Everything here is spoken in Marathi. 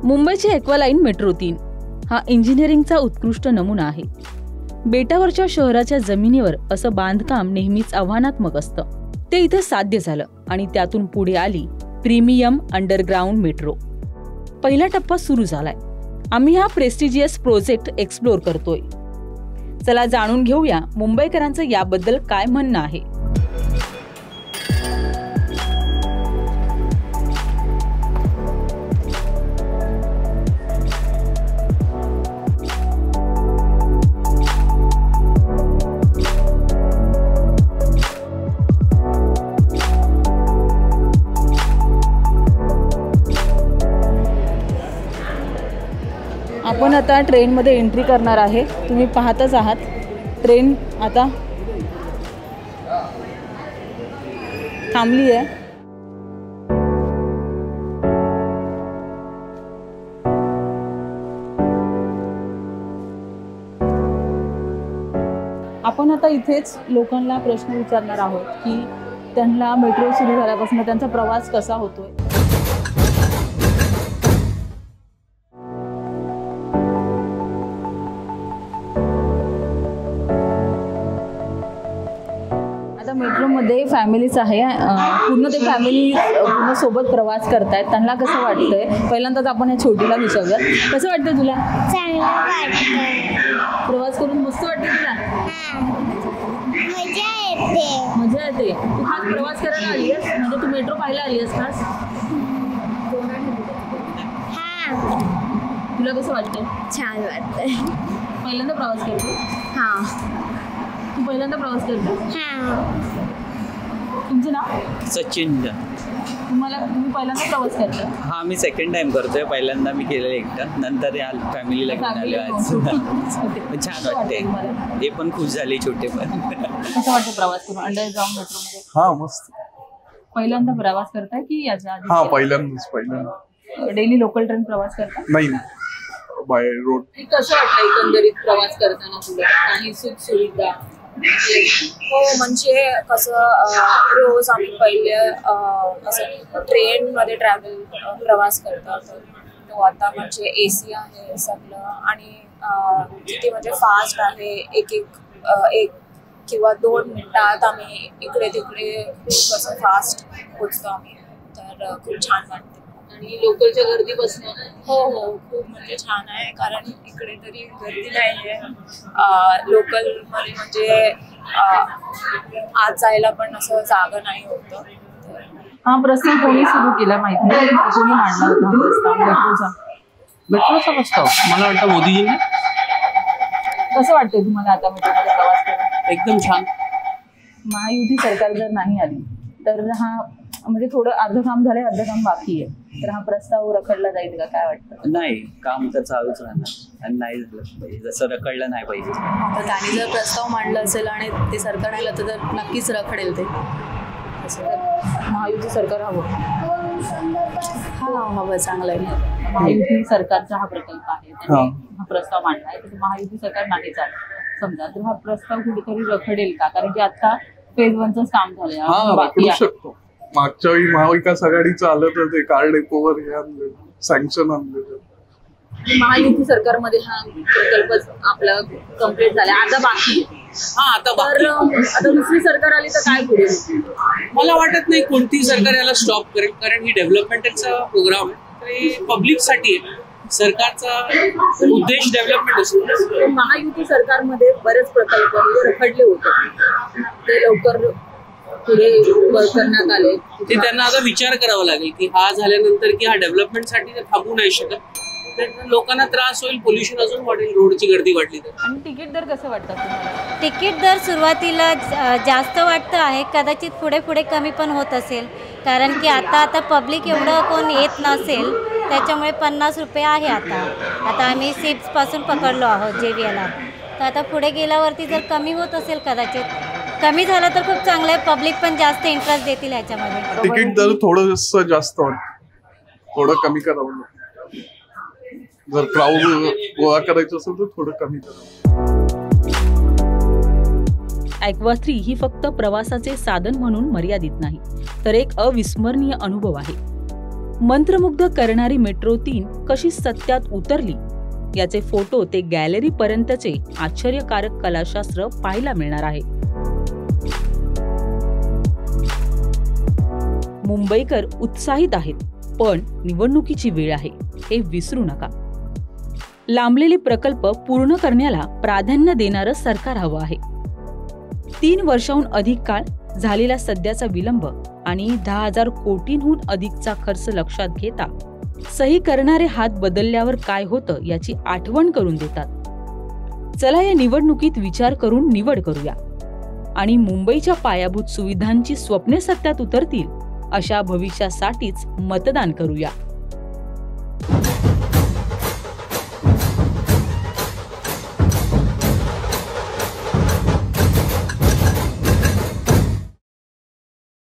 मुंबईची ॲक्वालाईन मेट्रो 3 हा इंजिनिअरिंगचा उत्कृष्ट नमुना आहे। बेटावरच्या शहराच्या जमिनीवर असं बांधकाम नेहमीच आव्हानात्मक असतं। ते इथे साध्य झालं आणि त्यातून पुढे आली प्रीमियम अंडरग्राउंड मेट्रो। पहिला टप्पा सुरू झालाय। आम्ही हा प्रेस्टिजियस प्रोजेक्ट एक्सप्लोर करतोय। चला जाणून घेऊया मुंबईकरांचं याबद्दल काय म्हणणं आहे। आपण आता ट्रेनमध्ये एंट्री करणार आहे। तुम्ही पाहतच आहात ट्रेन आता थांबली आहे। आपण आता इथेच लोकांना प्रश्न विचारणार आहोत की त्यांना मेट्रो सुरू झाल्यापासून त्यांचा प्रवास कसा होतोय। मेट्रोमध्ये फॅमिलीज आहे, पूर्ण ते फॅमिली पूर्ण सोबत प्रवास करतायत। त्यांना कसं वाटतंय पहिल्यांदाच आपण या छोटीला विचारूया। कसं वाटतंय तुला? चांगलं वाटतंय। प्रवास करून मस्त वाटतंय तुला? मजा येते। मजा येते। तू खास प्रवास करायला आली आहेस म्हणजे तू मेट्रो पाहायला आली आहेस खास? हां। तुला कसं वाटतंय? छान वाटतंय। पहिल्यांदा प्रवास करते? हां। तू पहिल्यांदा प्रवास करते? हां। तुमचं नाव? सचिन। तुम्ही पहिल्यांदा प्रवास करता? हा, मी सेकंड टाइम करतोय। पहिल्यांदा मी केलेलं एकटं, नंतर या फॅमिलीला घेऊन आलो आज। छान वाटते। हे पण खुश झाले छोटे पण। कसं वाटतं प्रवास करून अंडरग्राउंड मेट्रोमध्ये? हा, मस्त। पहिल्यांदा प्रवास करताय की याच्या आधी? हा, पहिल्यांदा। डेली लोकल ट्रेन प्रवास करता? नाही, बाय रोड। कसं वाटतं एकंदरीत प्रवास करताना तुला? काही सुख सुविधा? हो, म्हणजे कसं रोज आम्ही पहिले असं ट्रेनमध्ये प्रवास करतो, तो आता म्हणजे AC आहे सगळं आणि किती म्हणजे फास्ट आहे। एक किंवा 2 मिनिटात आम्ही इकडे तिकडे कसं फास्ट पोचतो आम्ही, तर खूप छान वाटतं। आणि लोकलच्या गर्दीपासून? हो, खूप म्हणजे छान आहे, कारण इकडे तरी गर्दी नाही आहे। लोकलमध्ये म्हणजे आत जायला पण असं जागा नाही होतं। हा प्रस्ताव कोणी सुरू केला माहिती नाही? कोणी मांडला होता हा प्रस्ताव मेट्रोचा प्रस्ताव? मला वाटतं मोदीजींनी। कसं वाटतंय तुम्हाला आता मेट्रोमध्ये प्रवास करून? एकदम छान। महायुती सरकार जर नाही आली तर हा म्हणजे थोडं अर्ध काम झालंय, अर्ध काम बाकी आहे, तर हा प्रस्ताव रखडला जाईल का? काय वाटतं? नाही, काम तर चालूच राहणार आणि नाही झालं पाहिजे, जसं रखडलं नाही पाहिजे। तर त्यांनी जर प्रस्ताव मांडला असेल आणि ते सरकार आलं तर नक्कीच रखडेल ते। असं महायुती सरकार हवं? हा, हवं, चांगलं आहे। महायुती सरकारचा हा प्रकल्प आहे, त्यांनी हा प्रस्ताव मांडला आहे, तर महायुती सरकार नाही चालत समजा, तर हा प्रस्ताव कुठेतरी रखडेल का? कारण की आता फेज 1च काम झालंय, बाकी आहे। मागच्या वेळी महाविकास आघाडीचं आलं तर ते कार डेपोवर हे आणलं, सँक्शन आणलं। महायुती सरकारमध्ये हा प्रकल्प आपला कम्प्लीट झाला, आता बाकी आहे। तर आता दुसरी सरकार आली तर काय पुढे? मला वाटत नाही कोणती सरकार याला स्टॉप करेल, कारण ही डेव्हलपमेंटचा प्रोग्राम आहे, पब्लिकसाठी आहे। सरकारचा उद्देश डेव्हलपमेंट असतो। महायुती सरकारमध्ये बरेच प्रकल्प रखडले होते, ते लवकर पुढे करण्यात आले। ते त्यांना आता विचार करावा लागेल की हा झाल्यानंतर की हा डेव्हलपमेंटसाठी थांबू नाही शकत, लोकांना त्रास होईल, पोल्युशन अजून वाढेल, रोडची गर्दी वाढली तर। आणि तिकीट दर कसं वाटतं तुम्हाला? तिकीट दर सुरुवातीला जास्त वाटतं आहे, कदाचित पुढे पुढे कमी पण होत असेल, कारण की आता पब्लिक एवढं कोण येत नसेल, त्याच्यामुळे 50 रुपये आहे आता आम्ही सिप्सपासून पकडलो आहोत JVLR, तर आता पुढे गेल्यावरती जर कमी होत असेल, कदाचित कमी झालं तर खूप चांगलं आहे, पब्लिक पण जास्त इंटरेस्ट देतील याच्यामध्ये। तिकीट दर थोडंसं जास्त वाटतं, थोडं कमी करावं, जर क्राऊड गोळा करायचं असेल तर थोडं कमी करावं। ॲक्वा 3 ही फक्त प्रवासाचे साधन म्हणून मर्यादित नाही, तर एक अविस्मरणीय अनुभव आहे। मंत्रमुग्ध करणारी मेट्रो 3 कशी सत्यात उतरली याचे फोटो ते गॅलरी पर्यंतचे आश्चर्यकारक कलाशास्त्र पाहायला मिळणार आहे. मुंबईकर उत्साहित आहेत, पण निवडणुकीची वेळ आहे हे विसरू नका. लांबलेले प्रकल्प पूर्ण करण्याला प्राधान्य देणारं सरकार हवं आहे. 3 वर्षांहून अधिक काळ झालेला सध्याचा विलंब आणि 10,000 कोटींहून अधिकचा खर्च लक्षात घेता सही करणारे हात बदलल्यावर काय होतं याची आठवण करून देतात. चला या निवडणुकीत विचार करून निवड करूया आणि मुंबईच्या पायाभूत सुविधांची स्वप्ने सत्यात उतरतील अशा भविष्यासाठीच मतदान करूया.